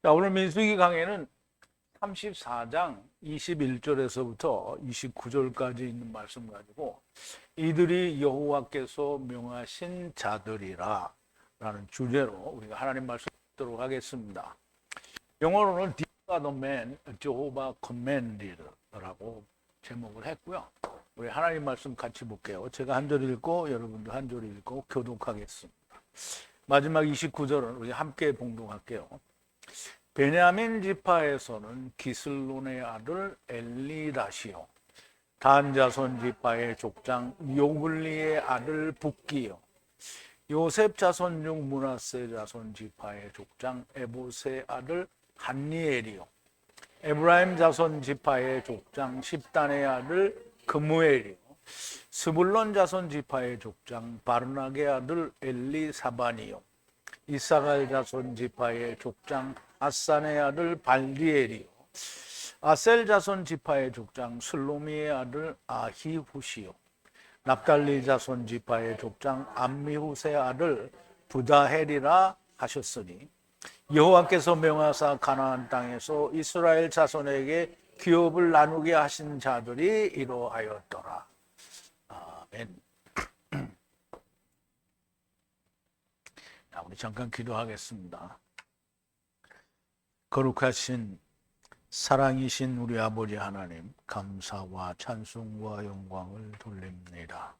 자, 오늘 민수기 강해는 34장 21절에서부터 29절까지 있는 말씀 가지고 이들이 여호와께서 명하신 자들이라 라는 주제로 우리가 하나님 말씀 듣도록 하겠습니다. 영어로는 These are the men Jehovah commanded 라고 제목을 했고요. 우리 하나님 말씀 같이 볼게요. 제가 한 절 읽고 여러분도 한 절 읽고 교독하겠습니다. 마지막 29절은 우리 함께 봉독할게요. 베냐민 지파에서는 기슬론의 아들 엘리다시요, 단 자손 지파의 족장 요글리의 아들 북기요, 요셉 자손 중 므낫세 자손 지파의 족장 에봇의 아들 한니엘이요, 에브라임 자손 지파의 족장 십단의 아들 그무엘이요, 스불론 자손 지파의 족장 바르낙의 아들 엘리사반이요, 이사갈 자손 지파의 족장 아산의 아들 발디엘이요, 아셀 자손 지파의 족장 슬로미의 아들 아히후시요, 납달리 자손 지파의 족장 암미후스의 아들 부다헬이라 하셨으니 여호와께서 명하사 가나안 땅에서 이스라엘 자손에게 기업을 나누게 하신 자들이 이러하였더라. 아멘. 자, 우리 잠깐 기도하겠습니다. 거룩하신 사랑이신 우리 아버지 하나님, 감사와 찬송과 영광을 돌립니다.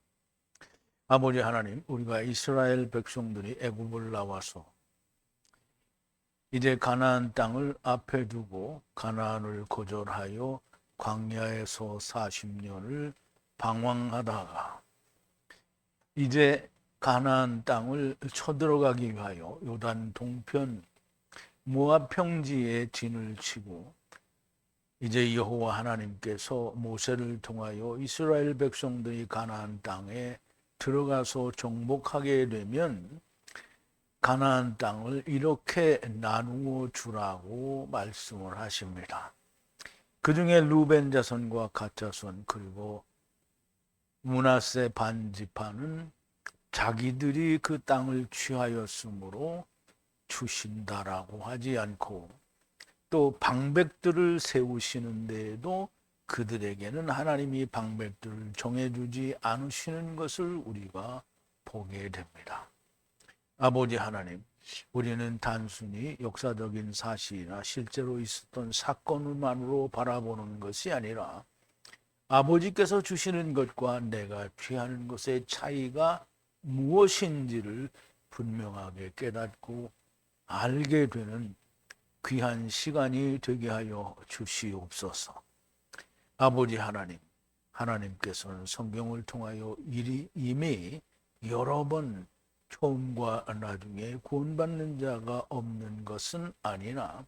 아버지 하나님, 우리가 이스라엘 백성들이 애굽을 나와서 이제 가나안 땅을 앞에 두고 가나안을 거절하여 광야에서 40년을 방황하다가 이제 가나안 땅을 쳐들어가기 위하여 요단 동편 모압 평지에 진을 치고 이제 여호와 하나님께서 모세를 통하여 이스라엘 백성들이 가나안 땅에 들어가서 정복하게 되면 가나안 땅을 이렇게 나누어 주라고 말씀을 하십니다. 그 중에 루벤 자손과 갓 자손 그리고 므낫세 반 지파는 자기들이 그 땅을 취하였으므로 주신다라고 하지 않고 또 방백들을 세우시는데도 그들에게는 하나님이 방백들을 정해주지 않으시는 것을 우리가 보게 됩니다. 아버지 하나님, 우리는 단순히 역사적인 사실이나 실제로 있었던 사건만으로 바라보는 것이 아니라 아버지께서 주시는 것과 내가 취하는 것의 차이가 무엇인지를 분명하게 깨닫고 알게 되는 귀한 시간이 되게 하여 주시옵소서. 아버지 하나님, 하나님께서는 성경을 통하여 이미 여러 번 처음과 나중에 구원받는 자가 없는 것은 아니나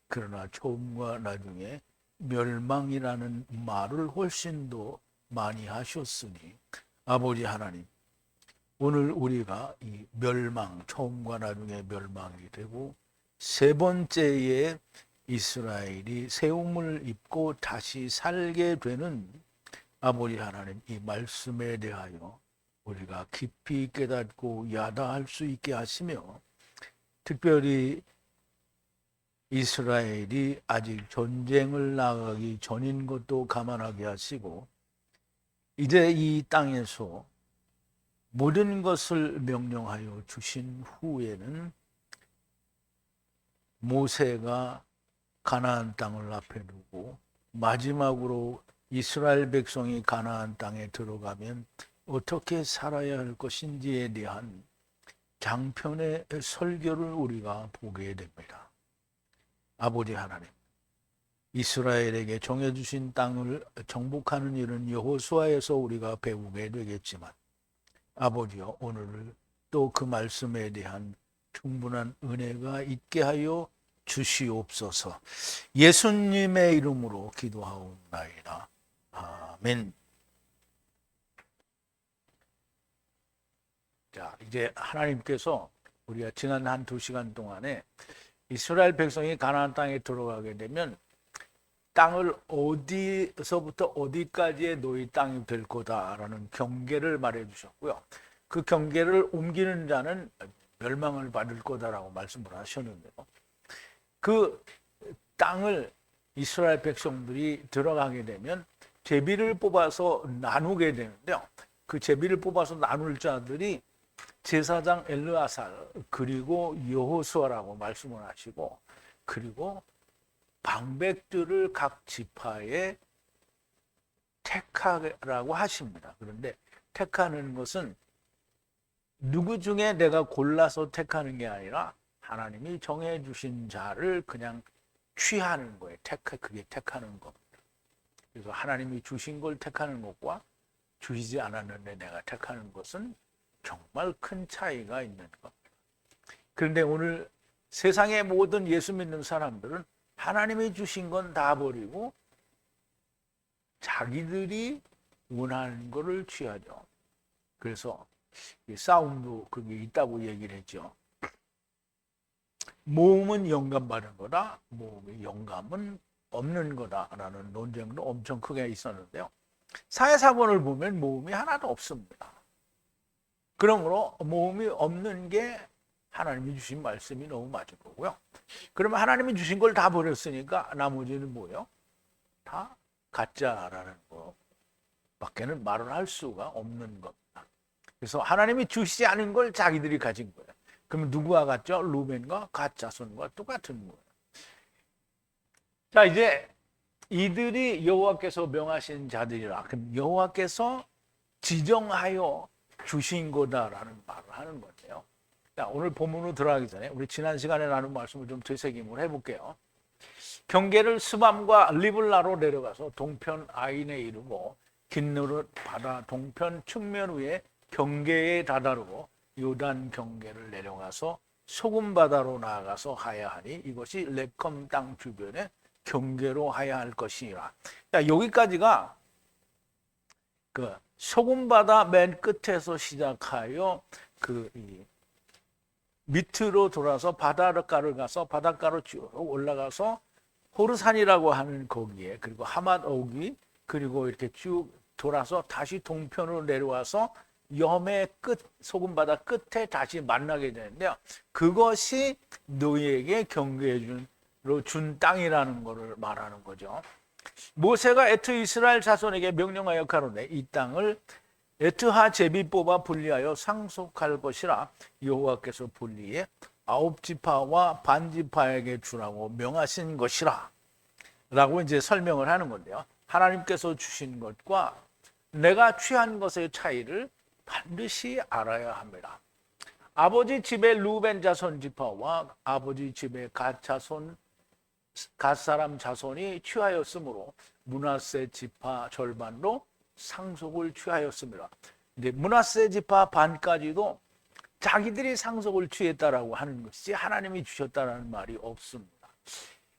그러나 처음과 나중에 멸망이라는 말을 훨씬 더 많이 하셨으니 아버지 하나님, 오늘 우리가 이 멸망, 처음과 나중에 멸망이 되고 세 번째에 이스라엘이 세움을 입고 다시 살게 되는 아버지 하나님, 이 말씀에 대하여 우리가 깊이 깨닫고 야다할 수 있게 하시며 특별히 이스라엘이 아직 전쟁을 나가기 전인 것도 감안하게 하시고 이제 이 땅에서 모든 것을 명령하여 주신 후에는 모세가 가나안 땅을 앞에 두고 마지막으로 이스라엘 백성이 가나안 땅에 들어가면 어떻게 살아야 할 것인지에 대한 장편의 설교를 우리가 보게 됩니다. 아버지 하나님, 이스라엘에게 정해주신 땅을 정복하는 일은 여호수아에서 우리가 배우게 되겠지만 아버지여, 오늘 또 그 말씀에 대한 충분한 은혜가 있게 하여 주시옵소서. 예수님의 이름으로 기도하옵나이다. 아멘. 자, 이제 하나님께서 우리가 지난 한 2시간 동안에 이스라엘 백성이 가나안 땅에 들어가게 되면 땅을 어디서부터 어디까지의 너희 땅이 될 거다라는 경계를 말해 주셨고요. 그 경계를 옮기는 자는 멸망을 받을 거다라고 말씀을 하셨는데요. 그 땅을 이스라엘 백성들이 들어가게 되면 제비를 뽑아서 나누게 되는데요. 그 제비를 뽑아서 나눌 자들이 제사장 엘르아살 그리고 여호수아라고 말씀을 하시고, 그리고 방백들을 각 지파에 택하라고 하십니다. 그런데 택하는 것은 누구 중에 내가 골라서 택하는 게 아니라 하나님이 정해 주신 자를 그냥 취하는 거예요. 그게 택하는 겁니다. 그래서 하나님이 주신 걸 택하는 것과 주시지 않았는데 내가 택하는 것은 정말 큰 차이가 있는 겁니다. 그런데 오늘 세상의 모든 예수 믿는 사람들은 하나님이 주신 건 다 버리고 자기들이 원하는 거를 취하죠. 그래서 싸움도 그게 있다고 얘기를 했죠. 모험은 영감 받은 거다, 영감은 없는 거다라는 논쟁도 엄청 크게 있었는데요. 사회사건을 보면 모험이 하나도 없습니다. 그러므로 모험이 없는 게 하나님이 주신 말씀이 너무 맞은 거고요. 그러면 하나님이 주신 걸 다 버렸으니까 나머지는 뭐예요? 다 가짜라는 거밖에는 말을 할 수가 없는 겁니다. 그래서 하나님이 주시지 않은 걸 자기들이 가진 거예요. 그러면 누구와 같죠? 루벤과 갓 자손과 똑같은 거예요. 자, 이제 이들이 여호와께서 명하신 자들이라. 그럼 여호와께서 지정하여 주신 거다라는 말을 하는 건데요. 자, 오늘 본문으로 들어가기 전에 우리 지난 시간에 나눈 말씀을 좀 되새김을 해볼게요. 경계를 스밤과 리블라로 내려가서 동편 아인에 이르고 긴느릇 바다 동편 측면 위에 경계에 다다르고 요단 경계를 내려가서 소금 바다로 나아가서 하야 하니 이것이 레컴 땅 주변에 경계로 하야 할 것이라. 자, 여기까지가 그 소금 바다 맨 끝에서 시작하여 그 밑으로 돌아서 바닷가를 가서 바닷가로 쭉 올라가서 호르산이라고 하는 거기에, 그리고 하맛옥이, 그리고 이렇게 쭉 돌아서 다시 동편으로 내려와서 염의 끝, 소금바다 끝에 다시 만나게 되는데요. 그것이 너희에게 경계해 준 땅이라는 것을 말하는 거죠. 모세가 에트 이스라엘 자손에게 명령하여 가로되 이 땅을 에트하 제비 뽑아 분리하여 상속할 것이라 여호와께서 분리해 9지파와 반지파에게 주라고 명하신 것이라 라고 이제 설명을 하는 건데요. 하나님께서 주신 것과 내가 취한 것의 차이를 반드시 알아야 합니다. 아버지 집의 루벤 자손 지파와 아버지 집의 갓 사람 자손이 취하였으므로 므낫세 지파 절반로 상속을 취하였습니다. 근데 므낫세 지파 반까지도 자기들이 상속을 취했다라고 하는 것이지 하나님이 주셨다라는 말이 없습니다.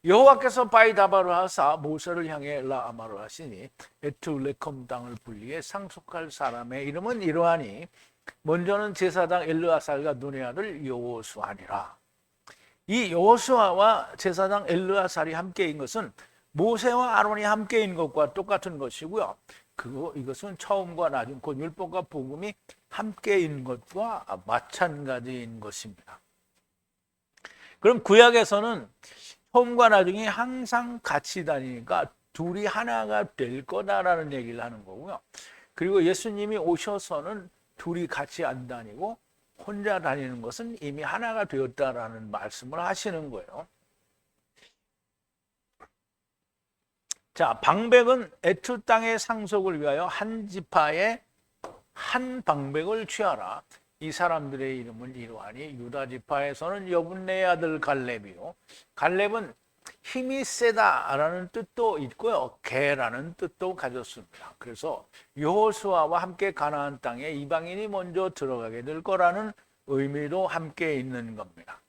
여호와께서 바이다바를 하사 모세를 향해 라아마를 하시니 에툴레컴 땅을 분리해 상속할 사람의 이름은 이러하니 먼저는 제사장 엘르아살과 눈의 아들 여호수아니라. 이 여호수아와 제사장 엘르아살이 함께인 것은 모세와 아론이 함께인 것과 똑같은 것이고요. 그리고 이것은 처음과 나중 곧 율법과 복음이 함께인 것과 마찬가지인 것입니다. 그럼 구약에서는 처음과 나중이 항상 같이 다니니까 둘이 하나가 될 거다라는 얘기를 하는 거고요. 그리고 예수님이 오셔서는 둘이 같이 안 다니고 혼자 다니는 것은 이미 하나가 되었다라는 말씀을 하시는 거예요. 자, 방백은 에투 땅의 상속을 위하여 한 지파에 한 방백을 취하라. 이 사람들의 이름은 이러하니 유다 지파에서는 여분네의 아들 갈렙이요. 갈렙은 힘이 세다라는 뜻도 있고요. 개라는 뜻도 가졌습니다. 그래서 여호수아와 함께 가나안 땅에 이방인이 먼저 들어가게 될 거라는 의미도 함께 있는 겁니다.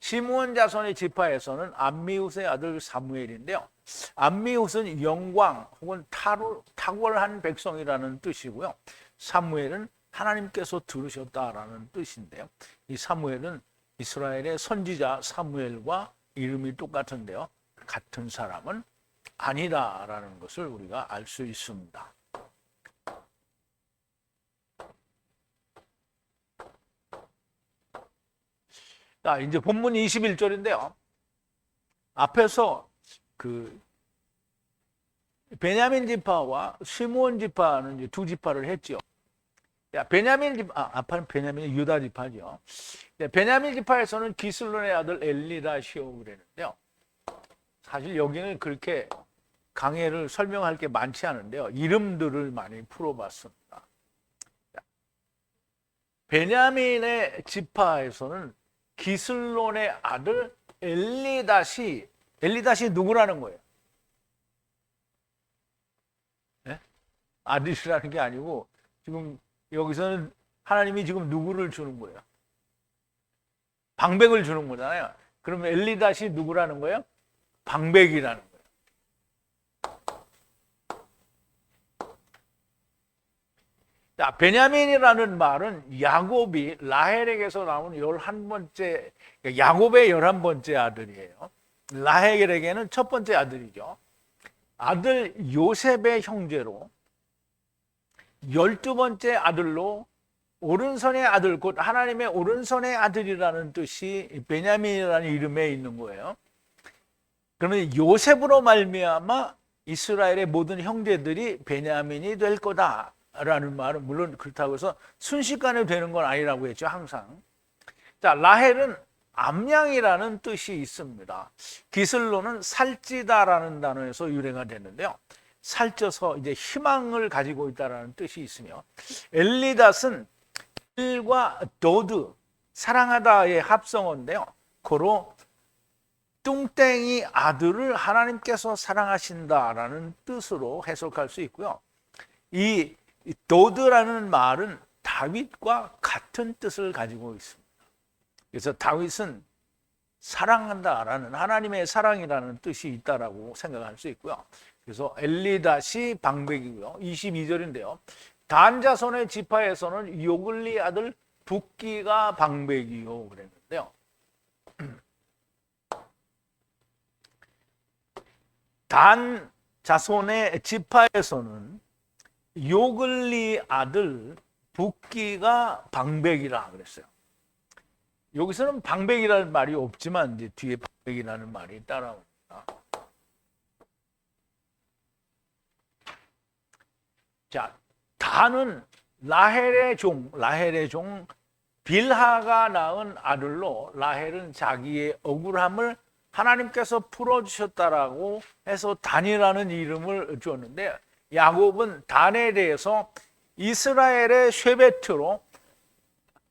시므온 자손의 지파에서는 암미웃의 아들 사무엘인데요. 암미웃은 영광 혹은 탁월한 백성이라는 뜻이고요. 사무엘은 하나님께서 들으셨다라는 뜻인데요. 이 사무엘은 이스라엘의 선지자 사무엘과 이름이 똑같은데요. 같은 사람은 아니다라는 것을 우리가 알 수 있습니다. 자, 이제 본문 21절인데요. 앞에서 그 베냐민 지파와 시므온 지파는 이제 두 지파를 했죠. 베냐민 지파, 앞에는 베냐민 유다 지파죠. 베냐민 지파에서는 기슬론의 아들 엘리다시오 그랬는데요. 사실 여기는 그렇게 강해를 설명할 게 많지 않은데요. 이름들을 많이 풀어봤습니다. 베냐민의 지파에서는 기슬론의 아들 엘리다시 누구라는 거예요? 네? 아들이라는 게 아니고 지금 여기서는 하나님이 지금 누구를 주는 거예요? 방백을 주는 거잖아요. 그러면 엘리다시 누구라는 거예요? 방백이라는 거예요. 자, 베냐민이라는 말은 야곱이 라헬에게서 나온 11번째, 야곱의 11번째 아들이에요. 라헬에게는 첫 번째 아들이죠. 아들 요셉의 형제로 12번째 아들로 오른손의 아들, 곧 하나님의 오른손의 아들이라는 뜻이 베냐민이라는 이름에 있는 거예요. 그러면 요셉으로 말미암아 이스라엘의 모든 형제들이 베냐민이 될 거다라는 말은 물론 그렇다고 해서 순식간에 되는 건 아니라고 했죠, 항상. 자, 라헬은 암양이라는 뜻이 있습니다. 기슬로는 살찌다라는 단어에서 유래가 됐는데요. 살쪄서 이제 희망을 가지고 있다라는 뜻이 있으며, 엘리닷은 일과 도드, 사랑하다의 합성어인데요. 고로 뚱땡이 아들을 하나님께서 사랑하신다라는 뜻으로 해석할 수 있고요. 이 도드라는 말은 다윗과 같은 뜻을 가지고 있습니다. 그래서 다윗은 사랑한다라는 하나님의 사랑이라는 뜻이 있다라고 생각할 수 있고요. 그래서 엘리닷이 방백이고요. 22절인데요. 단 자손의 지파에서는 요글리 아들 붓기가 방백이요 그랬는데요. 단 자손의 지파에서는 요글리 아들 붓기가 방백이라 그랬어요. 여기서는 방백이라는 말이 없지만 이제 뒤에 방백이라는 말이 따라옵니다. 자, 단은 라헬의 종 빌하가 낳은 아들로 라헬은 자기의 억울함을 하나님께서 풀어주셨다라고 해서 단이라는 이름을 주었는데, 야곱은 단에 대해서 이스라엘의 쉐베트로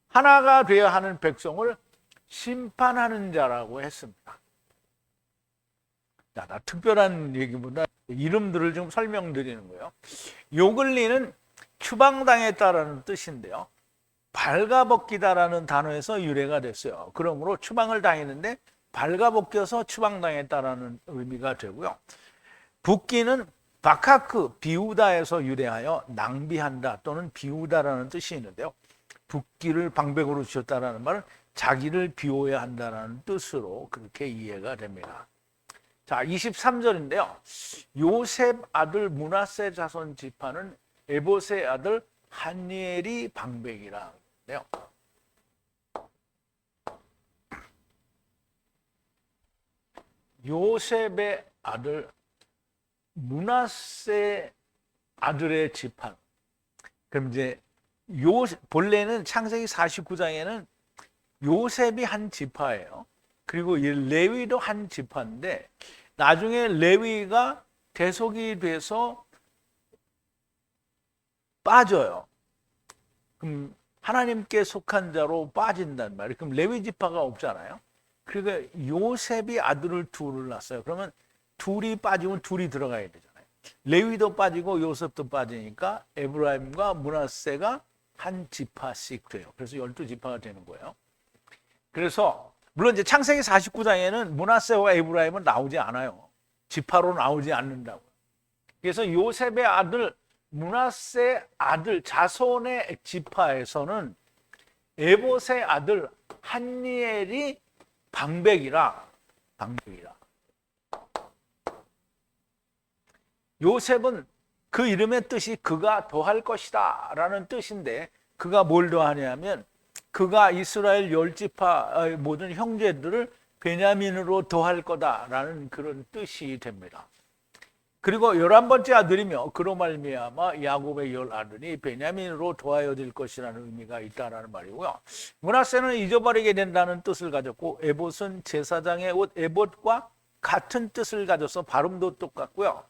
하나가 되어야 하는 백성을 심판하는 자라고 했습니다. 자, 나 특별한 얘기보다 이름들을 좀 설명드리는 거예요. 요글리는 추방당했다라는 뜻인데요. 발가벗기다라는 단어에서 유래가 됐어요. 그러므로 추방을 당했는데 발가벗겨서 추방당했다라는 의미가 되고요. 붓기는 바카크, 비우다에서 유래하여 낭비한다 또는 비우다라는 뜻이 있는데요. 붓기를 방백으로 주셨다라는 말은 자기를 비워야 한다는 뜻으로 그렇게 이해가 됩니다. 자, 23절인데요. 요셉 아들 므낫세 자손 지파는 에봇의 아들 한니엘이 방백이라 하는데요. 요셉의 아들 므낫세 아들의 지파. 그럼 이제 본래는 창세기 49장에는 요셉이 한 지파예요. 그리고 이 레위도 한 지파인데 나중에 레위가 대속이 돼서 빠져요. 그럼 하나님께 속한 자로 빠진단 말이에요. 그럼 레위 지파가 없잖아요. 그러니까 요셉이 아들을 둘을 낳았어요. 그러면 둘이 빠지면 둘이 들어가야 되잖아요. 레위도 빠지고 요셉도 빠지니까 에브라임과 므낫세가 한 지파씩 돼요. 그래서 12지파가 되는 거예요. 그래서 물론 이제 창세기 49장에는 므낫세와 에브라임은 나오지 않아요. 지파로 나오지 않는다고. 그래서 요셉의 아들 므낫세 아들 자손의 지파에서는 에봇의 아들 한니엘이 방백이라. 요셉은 그 이름의 뜻이 그가 더할 것이다 라는 뜻인데, 그가 뭘 더하냐면 그가 이스라엘 10지파의 모든 형제들을 베냐민으로 더할 거다라는 그런 뜻이 됩니다. 그리고 11번째 아들이며 그로 말미암아 야곱의 10아들이 베냐민으로 더하여질 것이라는 의미가 있다라는 말이고요. 므낫세는 잊어버리게 된다는 뜻을 가졌고, 에봇은 제사장의 옷 에봇과 같은 뜻을 가져서 발음도 똑같고요.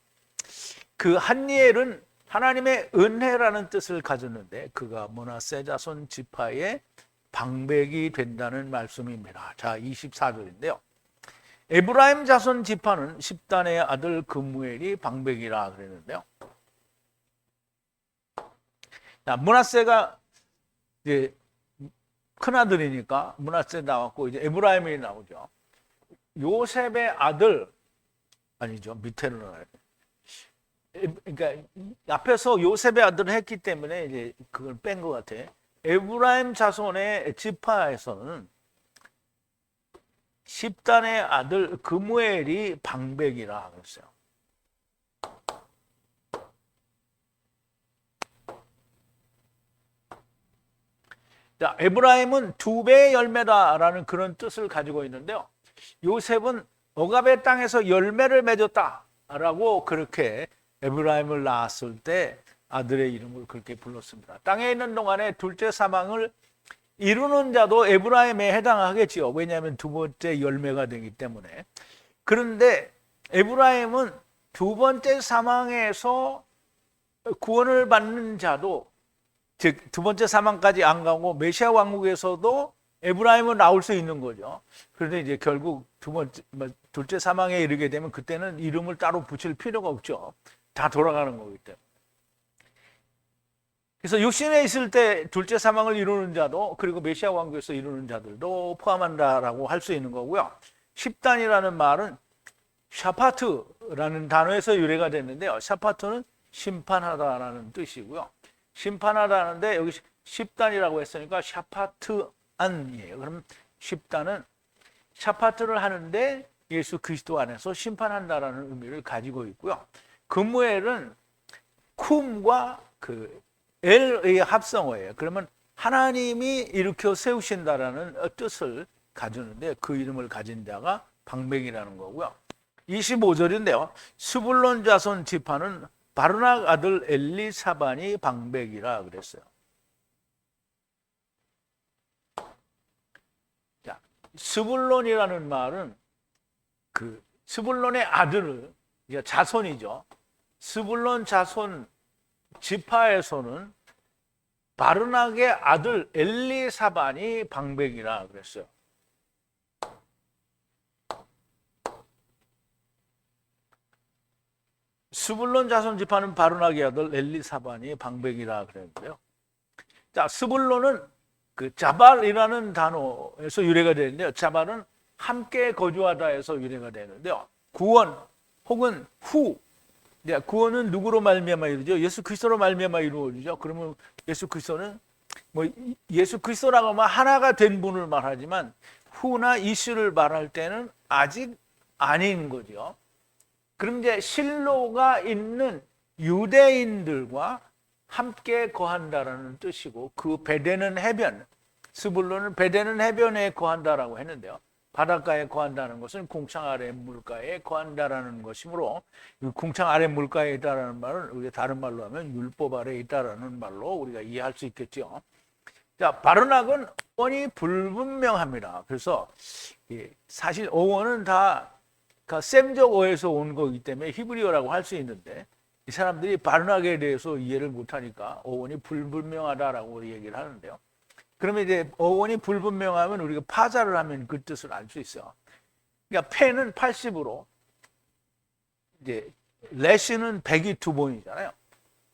그 한니엘은 하나님의 은혜라는 뜻을 가졌는데 그가 므낫세 자손 지파의 방백이 된다는 말씀입니다. 자, 24절인데요. 에브라임 자손 지파는 10단의 아들 그무엘이 방백이라 그랬는데요. 자, 므낫세가 이제 큰 아들이니까 므낫세 나왔고 이제 에브라임이 나오죠. 요셉의 아들 아니죠. 밑에로 나와요. 그러니까 앞에서 요셉의 아들을 했기 때문에 이제 그걸 뺀 것 같아. 에브라임 자손의 지파에서는 10단의 아들 그무엘이 방백이라 그랬어요. 자, 에브라임은 2배의 열매다라는 그런 뜻을 가지고 있는데요. 요셉은 억압의 땅에서 열매를 맺었다라고 그렇게 에브라임을 낳았을 때 아들의 이름을 그렇게 불렀습니다. 땅에 있는 동안에 둘째 사망을 이루는 자도 에브라임에 해당하겠지요. 왜냐하면 두 번째 열매가 되기 때문에. 그런데 에브라임은 두 번째 사망에서 구원을 받는 자도, 즉 두 번째 사망까지 안 가고 메시아 왕국에서도 에브라임은 나올 수 있는 거죠. 그런데 이제 결국 둘째 사망에 이르게 되면 그때는 이름을 따로 붙일 필요가 없죠. 다 돌아가는 거기 때문에. 그래서 육신에 있을 때 둘째 사망을 이루는 자도 그리고 메시아 왕국에서 이루는 자들도 포함한다라고 할 수 있는 거고요. 10단이라는 말은 샤파트라는 단어에서 유래가 됐는데요. 샤파트는 심판하다라는 뜻이고요. 심판하다는데 여기 10단이라고 했으니까 샤파트안이에요. 그럼 10단은 샤파트를 하는데 예수 그리스도 안에서 심판한다라는 의미를 가지고 있고요. 그무엘은 쿰과 그 엘의 합성어예요. 그러면 하나님이 일으켜 세우신다라는 뜻을 가지는데 그 이름을 가진 자가 방백이라는 거고요. 25절인데요. 스불론 자손 지파는 바르낙 아들 엘리사반이 방백이라 그랬어요. 자, 스불론이라는 말은 그 스불론의 아들을 자손이죠. 스불론 자손 지파에서는 바르낙의 아들 엘리사반이 방백이라 그랬어요. 스불론 자손 지파는 바르낙의 아들 엘리사반이 방백이라 그랬는데요. 자, 스불론은 그 자발이라는 단어에서 유래가 되는데요. 자발은 함께 거주하다에서 유래가 되는데요. 구원 혹은 후. 구원은 누구로 말미암아 이루죠? 예수 그리스도로 말미암아 이루어지죠. 그러면 예수 그리스도는 예수 그리스도라고 하면 하나가 된 분을 말하지만 후나 이슈를 말할 때는 아직 아닌 거죠. 그럼 이제 실로가 있는 유대인들과 함께 거한다라는 뜻이고 그 베데는 해변, 스불론은 베데는 해변에 거한다라고 했는데요. 바닷가에 거한다는 것은 궁창 아래 물가에 거한다라는 것이므로 궁창 아래 물가에 있다라는 말은 우리가 다른 말로 하면 율법 아래 있다라는 말로 우리가 이해할 수 있겠죠. 자, 바르낙은 어원이 불분명합니다. 그래서 사실 어원은 다 셈적어에서 온 거기 때문에 히브리어라고 할 수 있는데 이 사람들이 바르낙에 대해서 이해를 못하니까 어원이 불분명하다라고 얘기를 하는데요. 그러면 이제 어원이 불분명하면 우리가 파자를 하면 그 뜻을 알 수 있어요. 그러니까 패는 80으로 이제 레시는 100이 두 번이잖아요.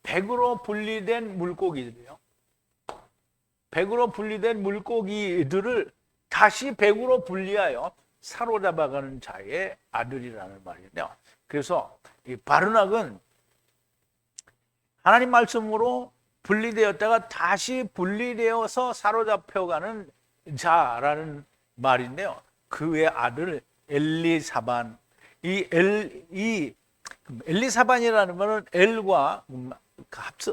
100으로 분리된 물고기들이요. 100으로 분리된 물고기들을 다시 100으로 분리하여 사로잡아가는 자의 아들이라는 말인데요. 그래서 이 바르낙은 하나님 말씀으로 분리되었다가 다시 분리되어서 사로잡혀가는 자라는 말인데요. 그의 아들 엘리사반. 이 엘리사반이라는 말은 엘과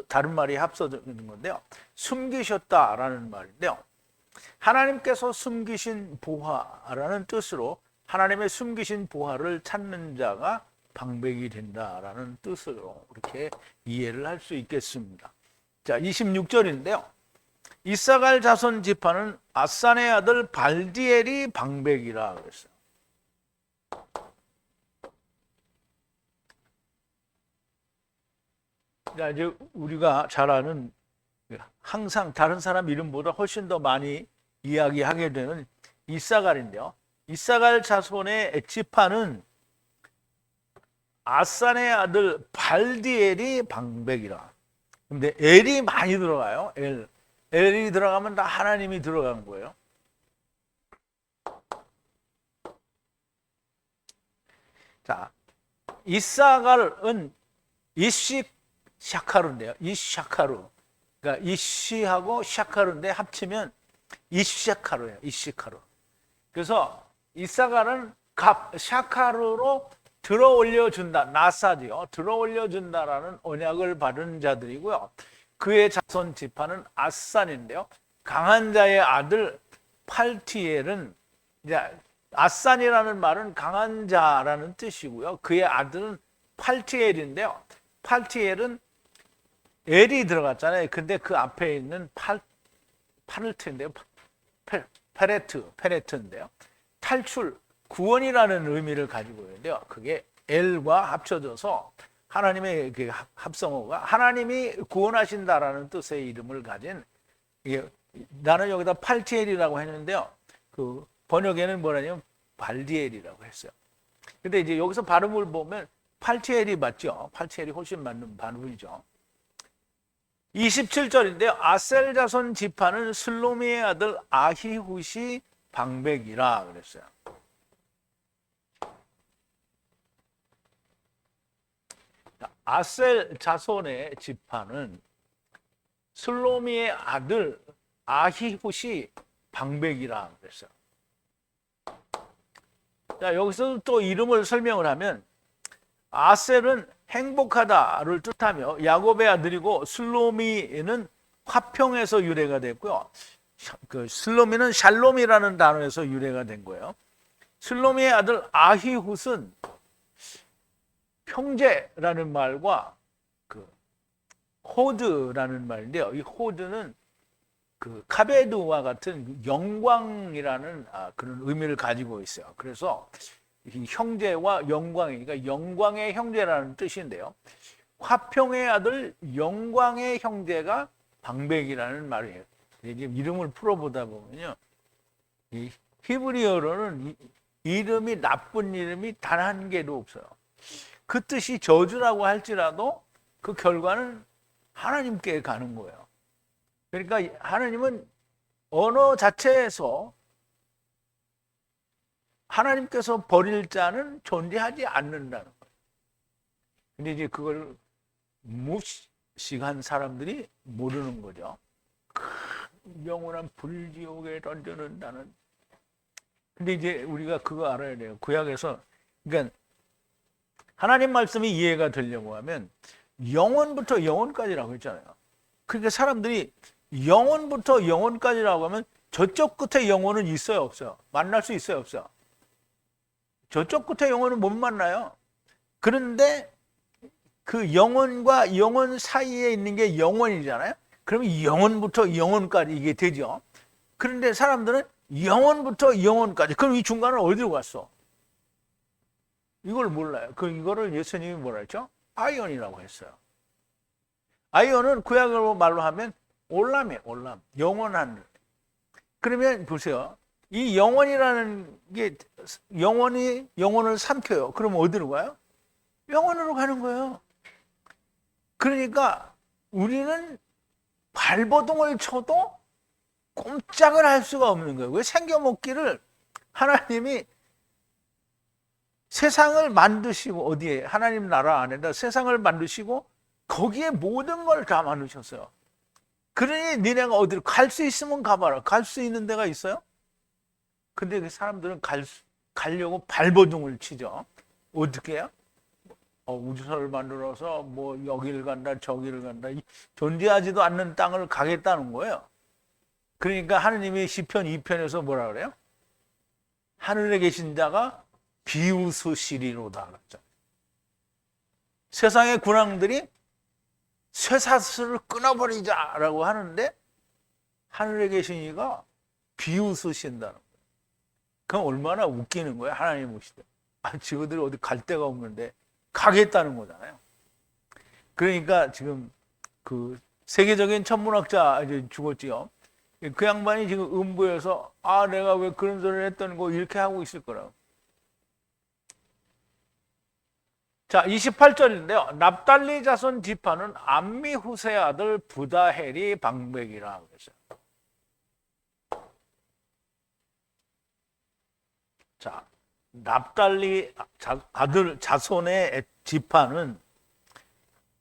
다른 말이 합쳐지는 건데요. 숨기셨다라는 말인데요. 하나님께서 숨기신 보화라는 뜻으로 하나님의 숨기신 보화를 찾는 자가 방백이 된다라는 뜻으로 이렇게 이해를 할 수 있겠습니다. 자, 26절인데요. 이사갈 자손 지파는 아산의 아들 발디엘이 방백이라 그랬어요. 자, 이제 우리가 잘 아는 항상 다른 사람 이름보다 훨씬 더 많이 이야기하게 되는 이사갈인데요. 이사갈 자손의 지파는 아산의 아들 발디엘이 방백이라. 근데 엘이 많이 들어가요. 엘이 들어가면 다 하나님이 들어간 거예요. 자, 이사갈은 이시 샤카루인데요. 이샤카루. 그러니까 이시하고 샤카루인데 합치면 이샤카루예요. 이시카루. 그래서 이사갈은 샤카루로 들어 올려준다. 나사지요. 들어 올려준다라는 언약을 받은 자들이고요. 그의 자손 지파는 아산인데요. 강한 자의 아들 팔티엘은, 이제 아산이라는 말은 강한 자라는 뜻이고요. 그의 아들은 팔티엘인데요. 팔티엘은 엘이 들어갔잖아요. 근데 그 앞에 있는 파르트인데요. 페레트인데요. 탈출, 구원이라는 의미를 가지고 있는데요. 그게 엘과 합쳐져서 하나님의 합성어가 하나님이 구원하신다라는 뜻의 이름을 가진, 이게 나는 여기다 팔티엘이라고 했는데요. 그 번역에는 뭐라냐면 발디엘이라고 했어요. 근데 이제 여기서 발음을 보면 팔티엘이 맞죠. 팔티엘이 훨씬 맞는 발음이죠. 27절인데요. 아셀 자손 지파는 슬로미의 아들 아히훗이 방백이라 그랬어요. 아셀 자손의 지파는 슬로미의 아들 아히훗이 방백이라 그랬어요. 자, 여기서 또 이름을 설명을 하면 아셀은 행복하다를 뜻하며 야곱의 아들이고 슬로미는 화평에서 유래가 됐고요. 그 슬로미는 샬롬이라는 단어에서 유래가 된 거예요. 슬로미의 아들 아히훗은 형제라는 말과 그 호드라는 말인데요. 이 호드는 그 카베드와 같은 영광이라는 그런 의미를 가지고 있어요. 그래서 이 형제와 영광이니까 영광의 형제라는 뜻인데요. 화평의 아들 영광의 형제가 방백이라는 말이에요. 이제 이름을 풀어보다 보면요, 이 히브리어로는 이름이 나쁜 이름이 단 한 개도 없어요. 그 뜻이 저주라고 할지라도 그 결과는 하나님께 가는 거예요. 그러니까 하나님은 언어 자체에서 하나님께서 버릴 자는 존재하지 않는다는 거예요. 근데 이제 그걸 무식한 사람들이 모르는 거죠. 영원한 불지옥에 던져놓는다는. 근데 이제 우리가 그거 알아야 돼요. 구약에서, 그러니까 하나님 말씀이 이해가 되려고 하면 영원부터 영원까지라고 했잖아요. 그러니까 사람들이 영원부터 영원까지라고 하면 저쪽 끝에 영혼은 있어요, 없어요? 만날 수 있어요, 없어요? 저쪽 끝에 영혼은 못 만나요. 그런데 그 영혼과 영혼 사이에 있는 게 영혼이잖아요. 그러면 영혼부터 영혼까지 이게 되죠. 그런데 사람들은 영혼부터 영혼까지, 그럼 이 중간은 어디로 갔어? 이걸 몰라요. 이거를 예수님이 뭐라 했죠? 아이언이라고 했어요. 아이언은 구약으로 말로 하면 올람이에요. 올람. 영원한. 그러면 보세요. 이 영원이라는 게 영혼을 삼켜요. 그러면 어디로 가요? 영원으로 가는 거예요. 그러니까 우리는 발버둥을 쳐도 꼼짝을 할 수가 없는 거예요. 왜? 생겨먹기를 하나님이 세상을 만드시고, 어디에? 하나님 나라 안에다 세상을 만드시고 거기에 모든 걸 다 만드셨어요. 그러니 니네가 어디로 갈 수 있으면 가봐라. 갈 수 있는 데가 있어요? 근데 그 사람들은 가려고 발버둥을 치죠. 어떻게 해요? 우주선을 만들어서 뭐 여기를 간다 저기를 간다, 존재하지도 않는 땅을 가겠다는 거예요. 그러니까 하느님이 시편 2편에서 뭐라 그래요? 하늘에 계신 자가 비웃으시리로다. 세상의 군왕들이 쇠사슬을 끊어버리자라고 하는데 하늘에 계신 이가 비웃으신다는 거예요. 그럼 얼마나 웃기는 거예요. 하나님 오시되. 지구들이 어디 갈 데가 없는데 가겠다는 거잖아요. 그러니까 지금 그 세계적인 천문학자 이제 죽었지요. 그 양반이 지금 음부에서 내가 왜 그런 소리를 했던 거 이렇게 하고 있을 거라고. 자, 28절인데요. 납달리 자손 지파는 암미후세의 아들 부다헬이 방백이라 그랬어요. 자, 납달리 아들 자손의 지파는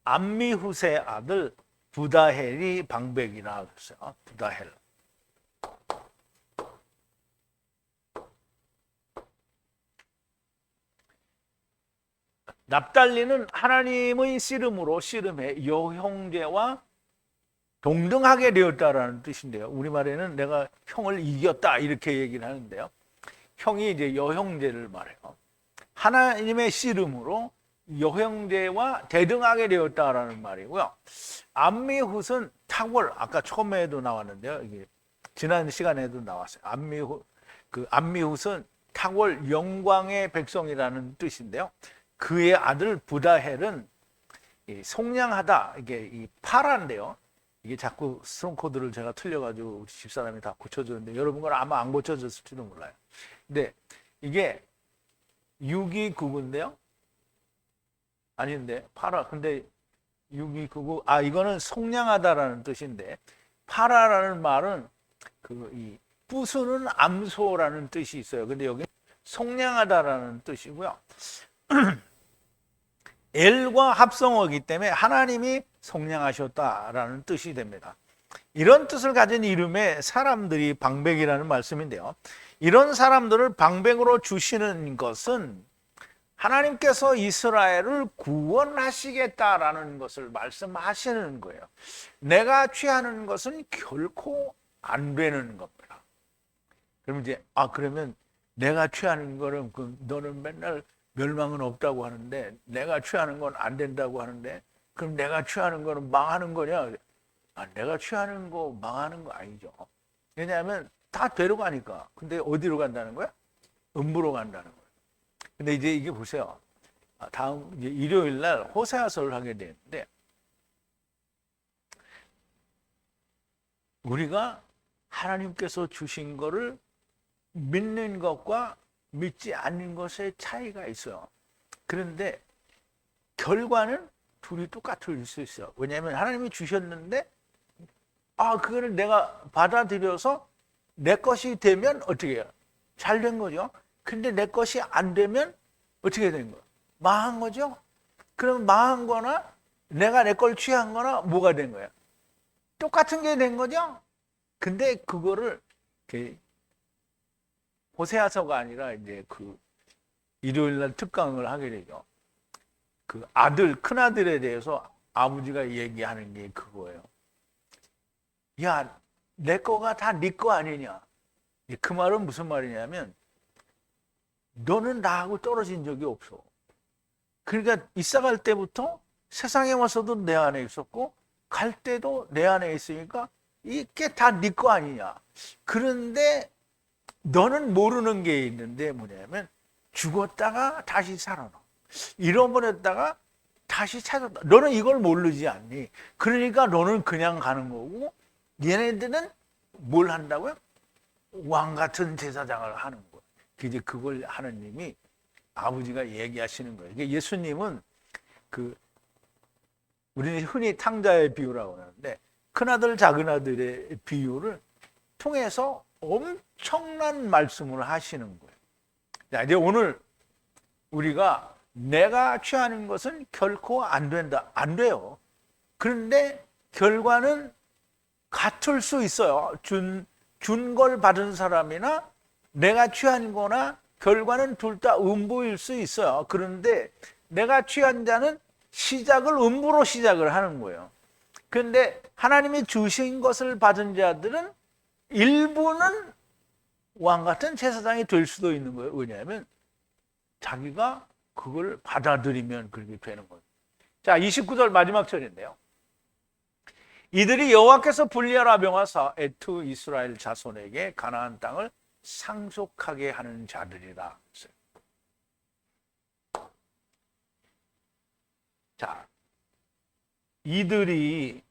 암미후세의 아들 부다헬이 방백이라 그랬어요. 부다헬. 납달리는 하나님의 씨름해 여형제와 동등하게 되었다라는 뜻인데요. 우리말에는 내가 형을 이겼다 이렇게 얘기를 하는데요. 형이 이제 여형제를 말해요. 하나님의 씨름으로 여형제와 대등하게 되었다라는 말이고요. 암미훗은 탁월, 아까 처음에도 나왔는데요. 이게 지난 시간에도 나왔어요. 암미훗은 탁월 영광의 백성이라는 뜻인데요. 그의 아들 부다헬은 속량하다, 이게 이 파란데요. 이게 자꾸 스트롱 코드를 제가 틀려가지고 우리 집사람이 다 고쳐주는데 여러분 건 아마 안 고쳐졌을지도 몰라요. 근데 이게 6299인데요. 아닌데 파라. 근데 6299 이거는 속량하다라는 뜻인데 파라라는 말은 이 부수는 암소라는 뜻이 있어요. 근데 여기 속량하다라는 뜻이고요. 엘과 합성어이기 때문에 하나님이 속량하셨다라는 뜻이 됩니다. 이런 뜻을 가진 이름의 사람들이 방백이라는 말씀인데요. 이런 사람들을 방백으로 주시는 것은 하나님께서 이스라엘을 구원하시겠다라는 것을 말씀하시는 거예요. 내가 취하는 것은 결코 안 되는 겁니다. 그럼 이제 그러면 내가 취하는 거는 너는 맨날 멸망은 없다고 하는데 내가 취하는 건 안 된다고 하는데 그럼 내가 취하는 거는 망하는 거냐? 내가 취하는 거 망하는 거 아니죠. 왜냐하면 다 되러 가니까. 근데 어디로 간다는 거야? 음부로 간다는 거예요. 근데 이제 이게 보세요. 다음 이제 일요일 날 호세아서를 하게 되는데 우리가 하나님께서 주신 거를 믿는 것과 믿지 않는 것의 차이가 있어요. 그런데 결과는 둘이 똑같을 수 있어요. 왜냐하면 하나님이 주셨는데 그거를 내가 받아들여서 내 것이 되면 어떻게 해요? 잘 된 거죠. 근데 내 것이 안 되면 어떻게 된 거예요? 망한 거죠. 그럼 망한 거나 내가 내 걸 취한 거나 뭐가 된 거예요? 똑같은 게 된 거죠. 근데 그거를 호세아서가 아니라 이제 일요일 날 특강을 하게 되죠. 큰 아들에 대해서 아버지가 얘기하는 게 그거예요. 야, 내 거가 다 네 거 아니냐. 그 말은 무슨 말이냐면 너는 나하고 떨어진 적이 없어. 그러니까 이사갈 때부터 세상에 와서도 내 안에 있었고 갈 때도 내 안에 있으니까 이게 다 네 거 아니냐. 그런데 너는 모르는 게 있는데 뭐냐면 죽었다가 다시 살아나. 잃어버렸다가 다시 찾았다. 너는 이걸 모르지 않니? 그러니까 너는 그냥 가는 거고 얘네들은 뭘 한다고요? 왕 같은 제사장을 하는 거예요. 이제 그걸 하나님이 아버지가 얘기하시는 거예요. 예수님은 우리는 흔히 탕자의 비유라고 하는데 큰아들 작은아들의 비유를 통해서 엄청난 말씀을 하시는 거예요. 자, 이제 오늘 우리가 내가 취하는 것은 결코 안 된다. 안 돼요. 그런데 결과는 같을 수 있어요. 준 걸 받은 사람이나 내가 취한 거나 결과는 둘 다 음부일 수 있어요. 그런데 내가 취한 자는 시작을 음부로 시작을 하는 거예요. 그런데 하나님이 주신 것을 받은 자들은 일부는 왕 같은 제사장이 될 수도 있는 거예요. 왜냐하면 자기가 그걸 받아들이면 그렇게 되는 거예요. 자, 29절 마지막 절인데요. 이들이 여호와께서 분리하라 명하사 애투 이스라엘 자손에게 가나안 땅을 상속하게 하는 자들이라. 자, 이들이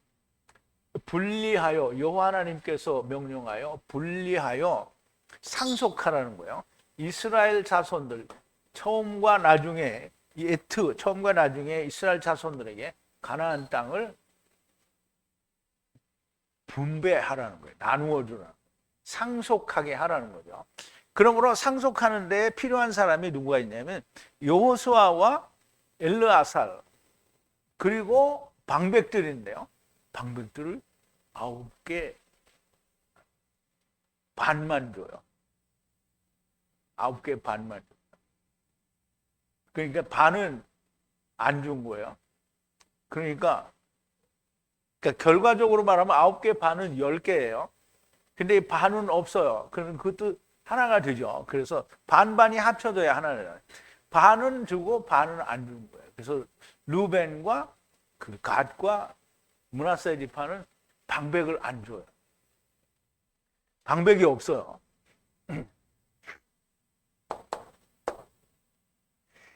분리하여, 여호와 하나님께서 명령하여 분리하여 상속하라는 거예요. 이스라엘 자손들, 처음과 나중에 이 에트, 처음과 나중에 이스라엘 자손들에게 가나안 땅을 분배하라는 거예요. 나누어 주라는 거예요. 상속하게 하라는 거죠. 그러므로 상속하는 데 필요한 사람이 누구가 있냐면 여호수아와 엘르아살 그리고 방백들인데요. 방백들을 9개 반만 줘요. 9개 반만 줘요. 그러니까 반은 안 준 거예요. 그러니까 결과적으로 말하면 9개 반은 10개예요. 근데 이 반은 없어요. 그러면 그것도 하나가 되죠. 그래서 반반이 합쳐져야 하나예요. 반은 주고 반은 안 준 거예요. 그래서 루벤과 그 갓과 므낫세 지파는 방백을 안 줘요. 방백이 없어요.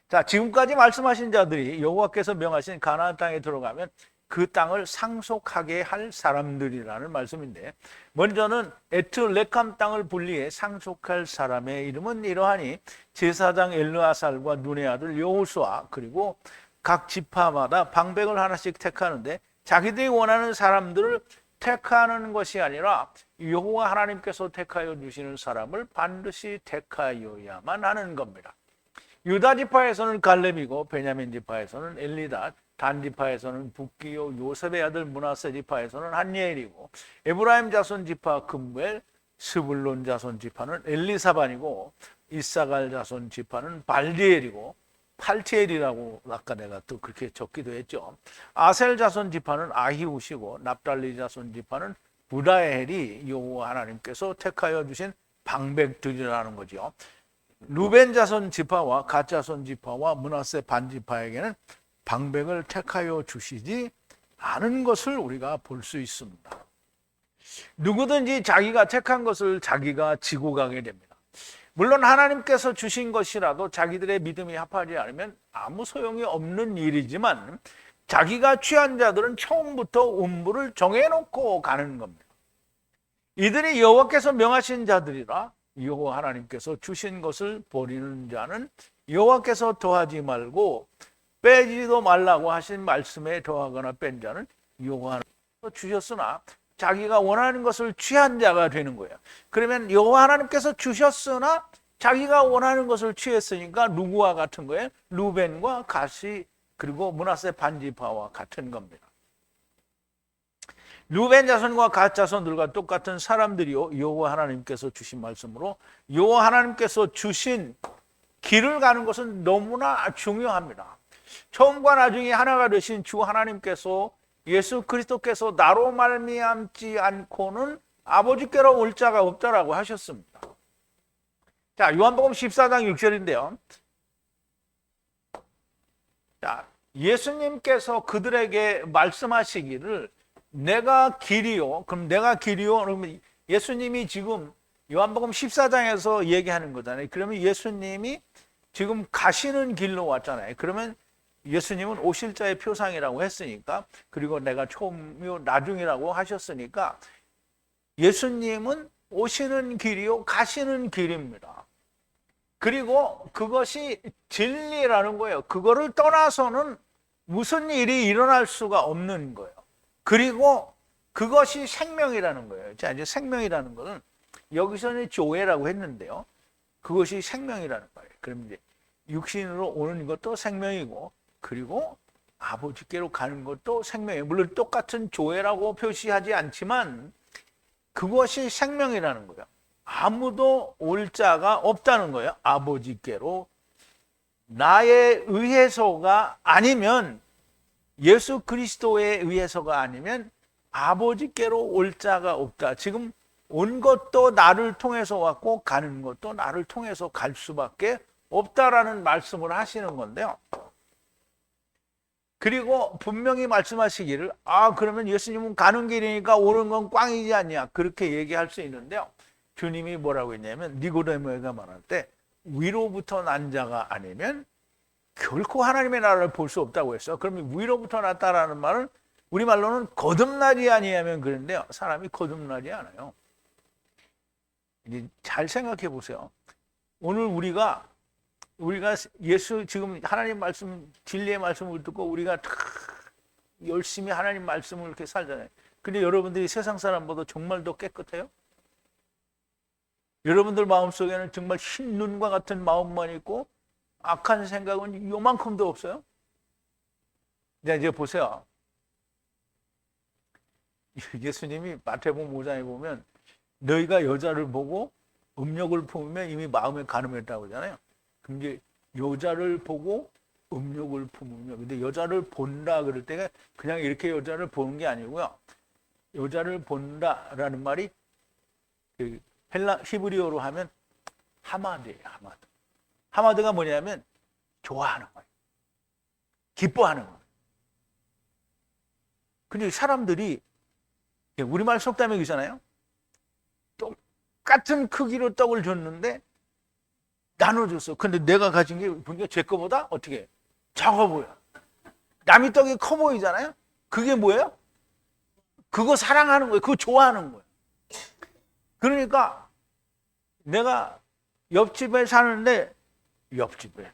자, 지금까지 말씀하신 자들이 여호와께서 명하신 가나안 땅에 들어가면 그 땅을 상속하게 할 사람들이라는 말씀인데, 먼저는 에트 레캄 땅을 분리해 상속할 사람의 이름은 이러하니 제사장 엘르아살과 눈의 아들 여호수아 그리고 각 지파마다 방백을 하나씩 택하는데 자기들이 원하는 사람들을 택하는 것이 아니라 여호와 하나님께서 택하여 주시는 사람을 반드시 택하여야만 하는 겁니다. 유다 지파에서는 갈렙이고 베냐민 지파에서는 엘리닷, 단 지파에서는 북기요 요셉의 아들 므낫세 지파에서는 한예엘이고 에브라임 자손 지파 금무엘, 스불론 자손 지파는 엘리사반이고 이사갈 자손 지파는 발디엘이고 팔티엘이라고 아까 내가 또 그렇게 적기도 했죠. 아셀 자손 지파는 아히우시고 납달리 자손 지파는 부다엘이 여호와 하나님께서 택하여 주신 방백들이라는 거죠. 루벤 자손 지파와 갓 자손 지파와 므낫세 반 지파에게는 방백을 택하여 주시지 않은 것을 우리가 볼 수 있습니다. 누구든지 자기가 택한 것을 자기가 지고 가게 됩니다. 물론 하나님께서 주신 것이라도 자기들의 믿음이 합하지 않으면 아무 소용이 없는 일이지만 자기가 취한 자들은 처음부터 운부를 정해놓고 가는 겁니다. 이들이 여호와께서 명하신 자들이라 여호와 하나님께서 주신 것을 버리는 자는 여호와께서 더하지 말고 빼지도 말라고 하신 말씀에 더하거나 뺀 자는 여호와 하나님께서 주셨으나 자기가 원하는 것을 취한 자가 되는 거예요. 그러면 여호와 하나님께서 주셨으나 자기가 원하는 것을 취했으니까 누구와 같은 거예요? 루벤과 갓이 그리고 므낫세 반지파와 같은 겁니다. 루벤 자손과 갓 자손들과 똑같은 사람들이요 여호와 하나님께서 주신 말씀으로 여호와 하나님께서 주신 길을 가는 것은 너무나 중요합니다. 처음과 나중에 하나가 되신 주 하나님께서 예수 그리스도께서 나로 말미암지 않고는 아버지께로 올 자가 없다라고 하셨습니다. 자, 요한복음 14장 6절인데요. 자, 예수님께서 그들에게 말씀하시기를 내가 길이요. 그럼 내가 길이요. 그러면 예수님이 지금 요한복음 14장에서 얘기하는 거잖아요. 그러면 예수님이 지금 가시는 길로 왔잖아요. 그러면 예수님은 오실 자의 표상이라고 했으니까, 그리고 내가 처음이요 나중이라고 하셨으니까 예수님은 오시는 길이요 가시는 길입니다. 그리고 그것이 진리라는 거예요. 그거를 떠나서는 무슨 일이 일어날 수가 없는 거예요. 그리고 그것이 생명이라는 거예요. 자, 이제 생명이라는 것은 여기서는 조회라고 했는데요. 그것이 생명이라는 거예요. 그럼 이제 육신으로 오는 것도 생명이고, 그리고 아버지께로 가는 것도 생명이에요. 물론 똑같은 조회라고 표시하지 않지만 그것이 생명이라는 거예요. 아무도 올 자가 없다는 거예요. 아버지께로 나에 의해서가 아니면, 예수 그리스도에 의해서가 아니면 아버지께로 올 자가 없다. 지금 온 것도 나를 통해서 왔고 가는 것도 나를 통해서 갈 수밖에 없다라는 말씀을 하시는 건데요. 그리고 분명히 말씀하시기를 그러면 예수님은 가는 길이니까 오는 건 꽝이지 않냐 그렇게 얘기할 수 있는데요. 주님이 뭐라고 했냐면 니고데모가 말할 때 위로부터 난 자가 아니면 결코 하나님의 나라를 볼 수 없다고 했어요. 그러면 위로부터 났다라는 말은 우리말로는 거듭나지 아니하면 그런데요. 사람이 거듭나지 않아요. 잘 생각해 보세요. 오늘 우리가 예수 지금 하나님 말씀 진리의 말씀을 듣고 우리가 열심히 하나님 말씀을 이렇게 살잖아요. 근데 여러분들이 세상 사람보다 정말 더 깨끗해요? 여러분들 마음속에는 정말 흰 눈과 같은 마음만 있고 악한 생각은 요만큼도 없어요? 이제 보세요. 예수님이 마태복음 5장에 보면 너희가 여자를 보고 음욕을 품으면 이미 마음에 간음했다고 하잖아요. 근데 여자를 보고 음욕을 품으면 근데 여자를 본다 그럴 때가 그냥 이렇게 여자를 보는 게 아니고요. 여자를 본다라는 말이 히브리어로 하면 하마드예요. 하마드가 뭐냐면 좋아하는 거예요. 기뻐하는 거예요. 근데 사람들이 우리말 속담이잖아요. 똑같은 크기로 떡을 줬는데 나눠줬어. 근데 내가 가진 게 보니까 제 거보다 어떻게 작아 보여. 남의 떡이 커 보이잖아요. 그게 뭐예요? 그거 사랑하는 거예요. 그거 좋아하는 거예요. 그러니까 내가 옆집에 사는데 옆집에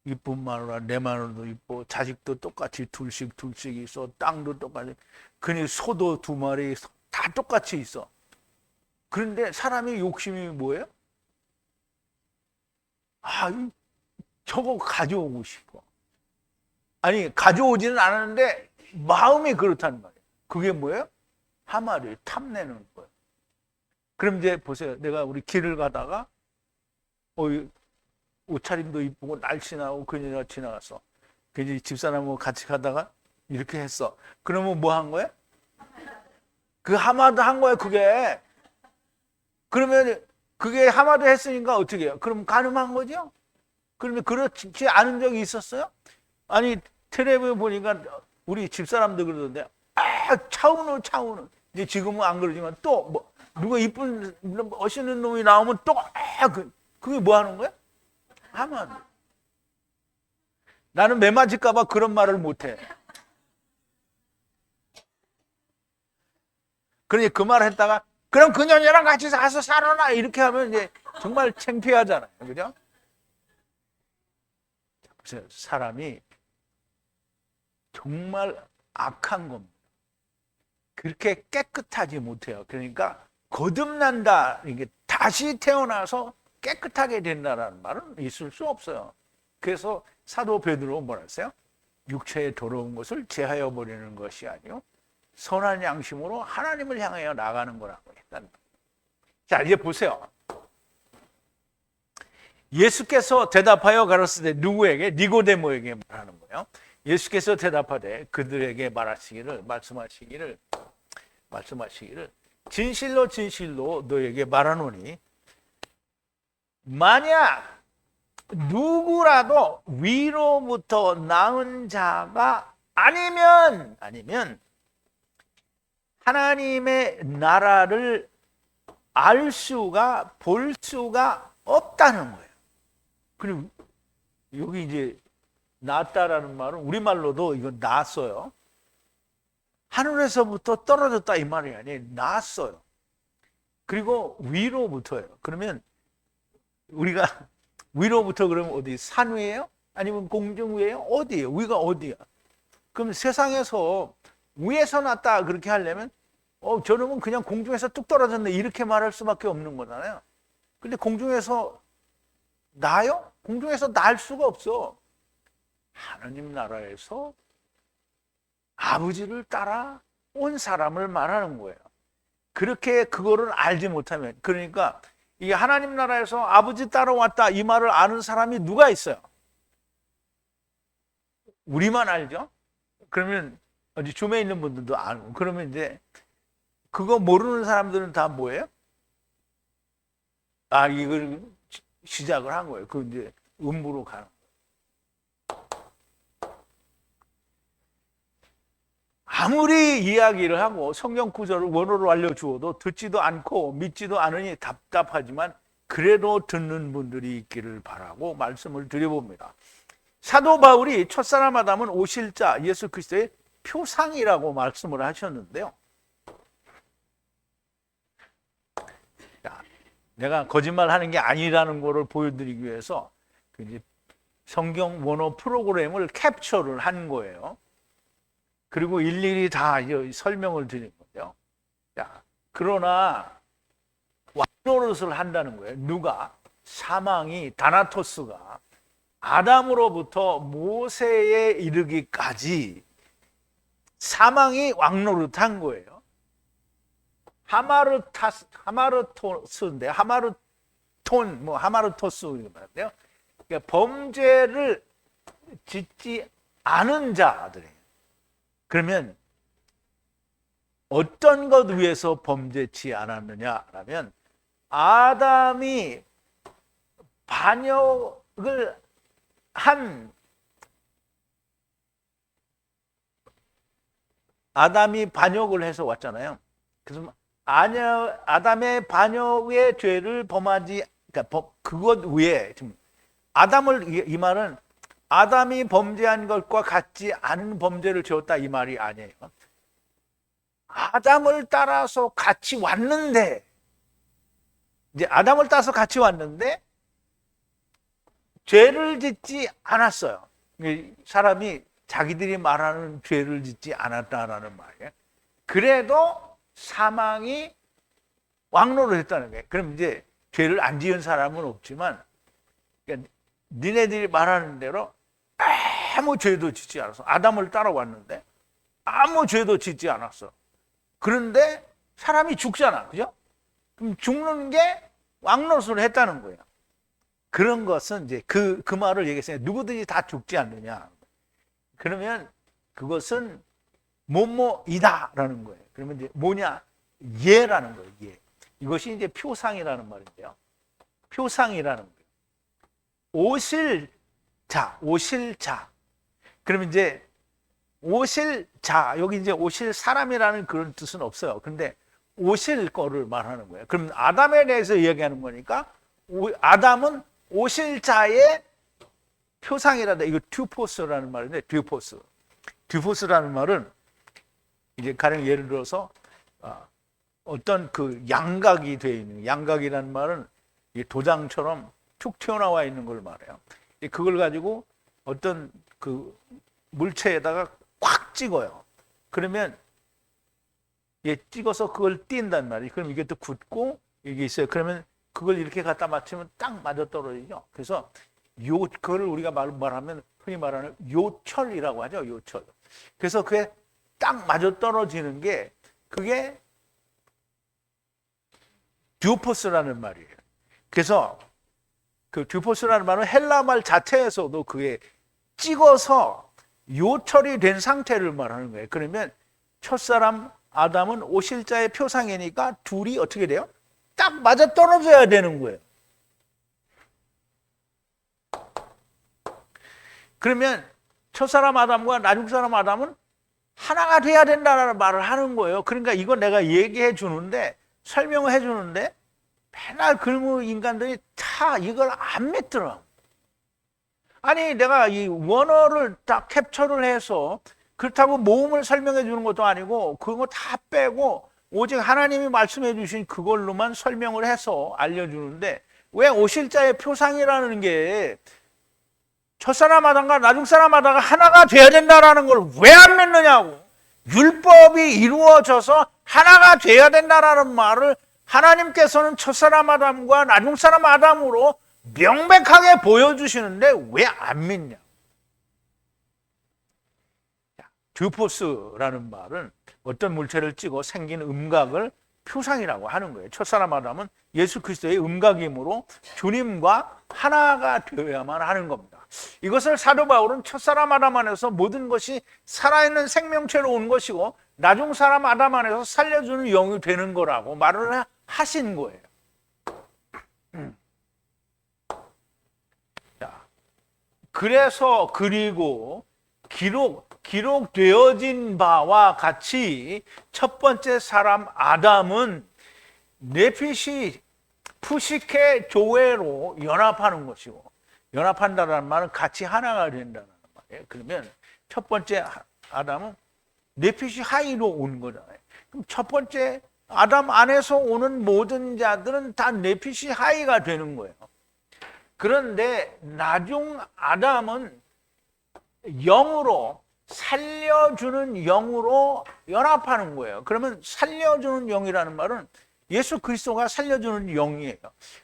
이쁜 마누라, 내 마누라도 이뻐, 자식도 똑같이 둘씩 있어, 땅도 똑같이, 그니 소도 2마리 다 똑같이 있어. 그런데 사람의 욕심이 뭐예요? 저거 가져오고 싶어. 아니 가져오지는 않았는데 마음이 그렇다는 말이에요. 그게 뭐예요? 하마를 탐내는 거예요. 그럼 이제 보세요. 내가 우리 길을 가다가 옷차림도 이쁘고 날씬하고 그녀가 지나갔어. 그래서 집사람하고 같이 가다가 이렇게 했어. 그러면 뭐 한 거야? 그 하마도 한 거야 그게. 그러면 그게 하마도 했으니까 어떻게 해요? 그럼 간음한 거죠? 그러면 그렇지 않은 적이 있었어요? 아니 텔레비전 보니까 우리 집사람도 그러던데 차우는 이제 지금은 안 그러지만 또 뭐 누가 이쁜 멋있는 놈이 나오면 또 그게 뭐 하는 거야? 하마. 나는 매 맞을까 봐 그런 말을 못해. 그러니 그 말을 했다가 그럼 그녀랑 같이 가서 살아라 이렇게 하면 이제 정말 창피하잖아요. 그죠? 사람이 정말 악한 겁니다. 그렇게 깨끗하지 못해요. 그러니까 거듭난다, 이게 다시 태어나서 깨끗하게 된다는 말은 있을 수 없어요. 그래서 사도 베드로 뭐라 했어요? 육체의 더러운 것을 제하여 버리는 것이 아니요 선한 양심으로 하나님을 향하여 나가는 거라고 했단 말이에요. 자, 이제 보세요. 예수께서 대답하여 가라사대 누구에게? 니고데모에게 말하는 거예요. 예수께서 대답하되 그들에게 말씀하시기를 진실로 진실로 너에게 말하노니 만약 누구라도 위로부터 낳은 자가 아니면 하나님의 나라를 볼 수가 없다는 거예요. 그리고 여기 이제 낳았다라는 말은 우리말로도 이거 낳았어요. 하늘에서부터 떨어졌다 이 말이 아니에요. 낳았어요. 그리고 위로부터예요. 그러면 우리가 위로부터 그러면 어디 산 위에요? 아니면 공중 위에요? 어디예요? 위가 어디야? 그럼 세상에서 위에서 났다 그렇게 하려면 저놈은 그냥 공중에서 뚝 떨어졌네 이렇게 말할 수밖에 없는 거잖아요. 근데 공중에서 나요? 공중에서 날 수가 없어. 하나님 나라에서 아버지를 따라 온 사람을 말하는 거예요. 그렇게 그거를 알지 못하면, 그러니까 이게 하나님 나라에서 아버지 따라왔다 이 말을 아는 사람이 누가 있어요? 우리만 알죠? 그러면 어디 줌에 있는 분들도 알고, 그러면 이제 그거 모르는 사람들은 다 뭐예요? 아, 이걸 시작을 한 거예요. 그 이제 음부로 가는 거예요. 아무리 이야기를 하고 성경 구절을 원어로 알려주어도 듣지도 않고 믿지도 않으니 답답하지만 그래도 듣는 분들이 있기를 바라고 말씀을 드려봅니다. 사도 바울이 첫사람 아담은 오실자 예수 그리스도의 표상이라고 말씀을 하셨는데요. 내가 거짓말하는 게 아니라는 것을 보여드리기 위해서 이제 성경 원어 프로그램을 캡처를 한 거예요. 그리고 일일이 다 설명을 드린 거죠. 자, 그러나 왕노릇을 한다는 거예요. 누가? 사망이 다나토스가 아담으로부터 모세에 이르기까지 사망이 왕노릇한 거예요. 하마르토스인데 하마르토스인데요. 그러니까 범죄를 짓지 않은 자들이에요. 그러면 어떤 것 위해서 범죄치 않았느냐라면 아담이 반역을 해서 왔잖아요. 그래서 아담의 반역의 죄를 범하지, 그러니까 그것 위에 지금 아담을, 이 말은 아담이 범죄한 것과 같지 않은 범죄를 지었다 이 말이 아니에요. 아담을 따라서 같이 왔는데, 이제 아담을 따라서 같이 왔는데 죄를 짓지 않았어요. 사람이 자기들이 말하는 죄를 짓지 않았다라는 말이에요. 그래도 사망이 왕노를 했다는 거예요. 그럼 이제 죄를 안 지은 사람은 없지만, 그러니까 니네들이 말하는 대로 아무 죄도 짓지 않았어. 아담을 따라왔는데 아무 죄도 짓지 않았어. 그런데 사람이 죽잖아, 그죠? 그럼 죽는 게 왕노릇을 했다는 거예요. 그런 것은 이제 그 말을 얘기했어요. 누구든지 다 죽지 않느냐. 그러면 그것은 뭐뭐이다라는 거예요. 그러면 이제 뭐냐? 예라는 거예요. 예. 이것이 이제 표상이라는 말인데요. 표상이라는 거예요. 오실 자. 그러면 이제 오실 자, 여기 이제 오실 사람이라는 그런 뜻은 없어요. 근데 오실 거를 말하는 거예요. 그럼 아담에 대해서 이야기하는 거니까 아담은 오실 자의 표상이라다. 이거 듀포스라는 말인데, 듀포스라는 말은 이제 가령 예를 들어서 어떤 그 양각이 되어 있는, 양각이라는 말은 도장처럼 툭 튀어나와 있는 걸 말해요. 그걸 가지고 어떤 그 물체에다가 꽉 찍어요. 그러면 찍어서 그걸 띈단 말이에요. 그럼 이게 또 굳고 이게 있어요. 그러면 그걸 이렇게 갖다 맞추면 딱 맞아 떨어지죠. 그래서 그걸 우리가 말하면 흔히 말하는 요철이라고 하죠. 요철. 그래서 그게 딱 맞아 떨어지는 게 그게 듀포스라는 말이에요. 그래서 그 듀포스라는 말은 헬라 말 자체에서도 그게 찍어서 요철이 된 상태를 말하는 거예요. 그러면 첫사람 아담은 오실자의 표상이니까 둘이 어떻게 돼요? 딱 맞아 떨어져야 되는 거예요. 그러면 첫사람 아담과 나중사람 아담은 하나가 돼야 된다는 말을 하는 거예요. 그러니까 이거 내가 얘기해 주는데, 설명을 해 주는데 맨날 글무 인간들이 다 이걸 안 믿더라고. 아니 내가 이 원어를 딱 캡처를 해서 그렇다고 모음을 설명해 주는 것도 아니고 그거 다 빼고 오직 하나님이 말씀해 주신 그걸로만 설명을 해서 알려주는데, 왜 오실자의 표상이라는 게 첫사람 아담과 나중사람 아담가 하나가 돼야 된다는 걸 왜 안 믿느냐고. 율법이 이루어져서 하나가 돼야 된다는 말을 하나님께서는 첫사람 아담과 나중사람 아담으로 명백하게 보여주시는데 왜 안 믿냐. 듀포스라는 말은 어떤 물체를 찍어 생긴 음각을 표상이라고 하는 거예요. 첫사람 아담은 예수 그리스도의 음각이므로 주님과 하나가 되어야만 하는 겁니다. 이것을 사도 바울은 첫사람 아담 안에서 모든 것이 살아있는 생명체로 온 것이고 나중 사람 아담 안에서 살려주는 영이 되는 거라고 말을 하신 거예요. 자, 그래서 그리고 기록되어진 바와 같이 첫 번째 사람 아담은 네핏이 푸시케 조회로 연합하는 것이고, 연합한다는 말은 같이 하나가 된다는 말이에요. 그러면 첫 번째 아담은 네핏이 하이로 온 거잖아요. 그럼 첫 번째 아담 안에서 오는 모든 자들은 다 네핏이 하이가 되는 거예요. 그런데 나중 아담은 영으로, 살려주는 영으로 연합하는 거예요. 그러면 살려주는 영이라는 말은 예수 그리스도가 살려주는 영이에요.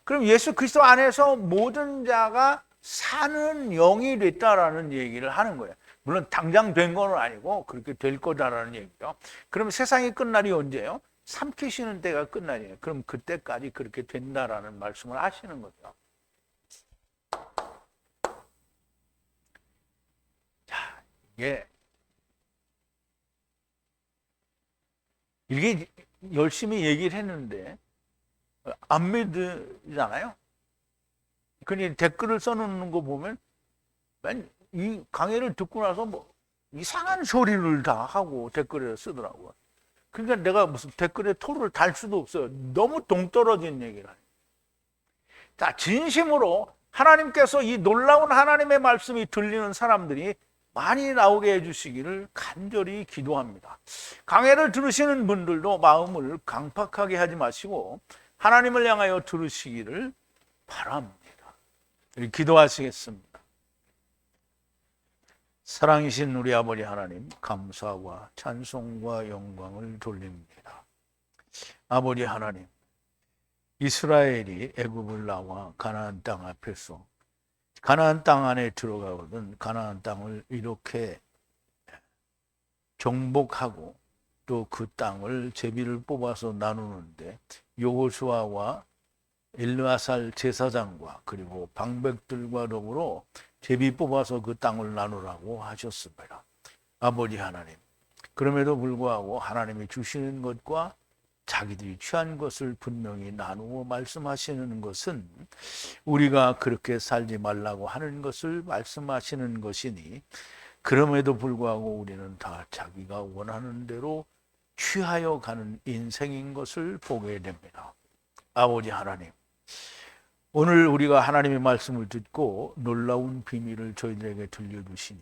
그럼 예수 그리스도 안에서 모든 자가 사는 영이 됐다라는 얘기를 하는 거예요. 물론 당장 된 건 아니고 그렇게 될 거다라는 얘기죠. 그럼 세상이 끝날이 언제예요? 삼키시는 때가 끝날이에요. 그럼 그때까지 그렇게 된다라는 말씀을 하시는 거죠. 자, 이게 열심히 얘기를 했는데 안 믿으잖아요. 그러니 댓글을 써놓는 거 보면 이 강의를 듣고 나서 뭐 이상한 소리를 다 하고 댓글에 쓰더라고요. 그러니까 내가 무슨 댓글에 토를 달 수도 없어요. 너무 동떨어진 얘기를 하니까. 자, 진심으로 하나님께서 이 놀라운 하나님의 말씀이 들리는 사람들이 많이 나오게 해주시기를 간절히 기도합니다. 강해를 들으시는 분들도 마음을 강팍하게 하지 마시고 하나님을 향하여 들으시기를 바랍니다. 기도하시겠습니다. 사랑이신 우리 아버지 하나님, 감사와 찬송과 영광을 돌립니다. 아버지 하나님, 이스라엘이 애굽을 나와 가나안 땅 앞에서 가나안 땅 안에 들어가거든 가나안 땅을 이렇게 정복하고 또 그 땅을 제비를 뽑아서 나누는데 여호수아와 엘르아살 제사장과 그리고 방백들과 더불어 제비 뽑아서 그 땅을 나누라고 하셨습니다. 아버지 하나님, 그럼에도 불구하고 하나님이 주시는 것과 자기들이 취한 것을 분명히 나누어 말씀하시는 것은 우리가 그렇게 살지 말라고 하는 것을 말씀하시는 것이니, 그럼에도 불구하고 우리는 다 자기가 원하는 대로 취하여 가는 인생인 것을 보게 됩니다. 아버지 하나님, 오늘 우리가 하나님의 말씀을 듣고 놀라운 비밀을 저희들에게 들려주시니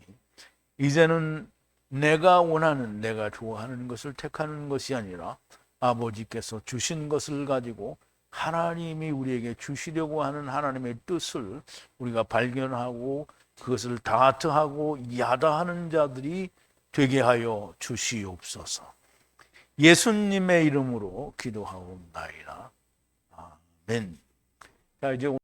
이제는 내가 원하는, 내가 좋아하는 것을 택하는 것이 아니라 아버지께서 주신 것을 가지고 하나님이 우리에게 주시려고 하는 하나님의 뜻을 우리가 발견하고 그것을 다트하고 야다하는 자들이 되게 하여 주시옵소서. 예수님의 이름으로 기도하옵나이다. 아멘. 자, 이제